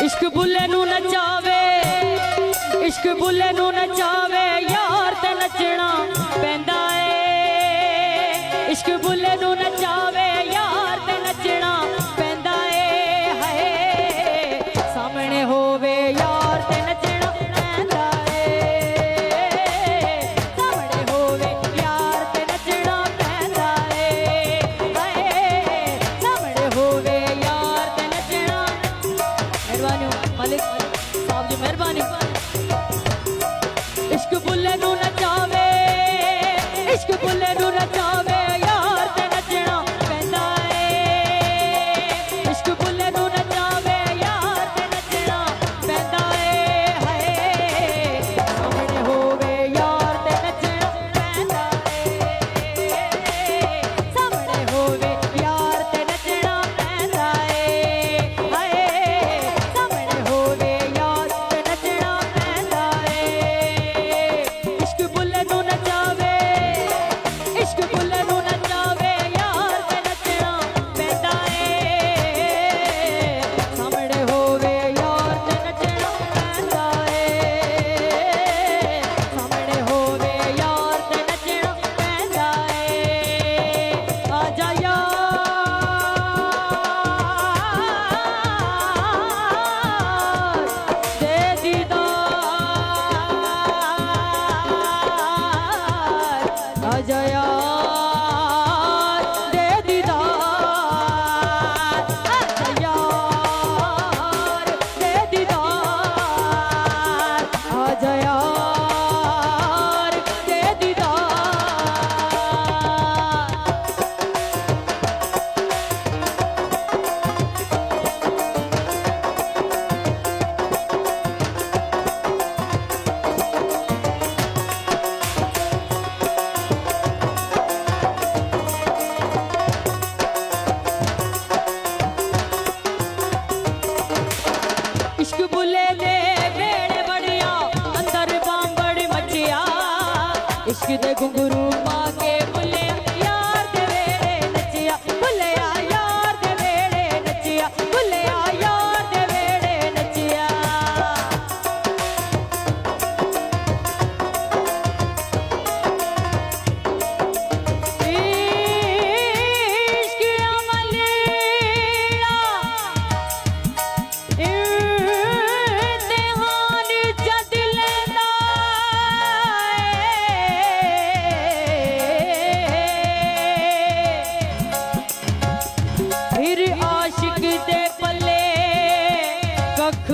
इश्क बुले नू नचावे, इश्क बुले नू नचावे यार ते नचना पैंदा ए। इश्क बुले नू नचावे यार ते नचना पैंदा ए। हाय सामने होवे यार ते नचना पैंदा ए। सामने होवे यार ते नचना पैंदा ए। हाय सामने होवे यार ते नचना। मेहरबानी मालिक साहब जी मेहरबानी। इश्क बुले नू नचावे, इश्क बुले नू नचावे यार ते नचना पैंदा ए। इश्क बुले नू नचावे यार ते नचना पैंदा ए। हाय सामने होवे यार ते नचना पैंदा ए। सामने होवे यार ते नचना पैंदा ए। हाय सामने होवे यार ते नचना पैंदा ए। इश्क बुले नू नचावे, इश्क बुले नू नचावे यार ते नचना पैंदा ए। सामने होवे यार ते नचना पैंदा ए। सामने होवे यार ते नचना पैंदा ए। आजा यार दे दीदार, आजा यार दे दीदार, आजा यार दे दीदार, आजा यार दे दीदार। इश्क बुले दे बेड़े बड़िया अंदर बांबड़ मचिया। इश्क दे घुंघरू पा के बुले यार दे वेड़े नचिया। बुले यार दे वेड़े नचिया, बुले यार दे वेड़े नचिया। इश्क अमलीला इम्तिहान जद लेंदा फिर आशिक दे पल्ले कख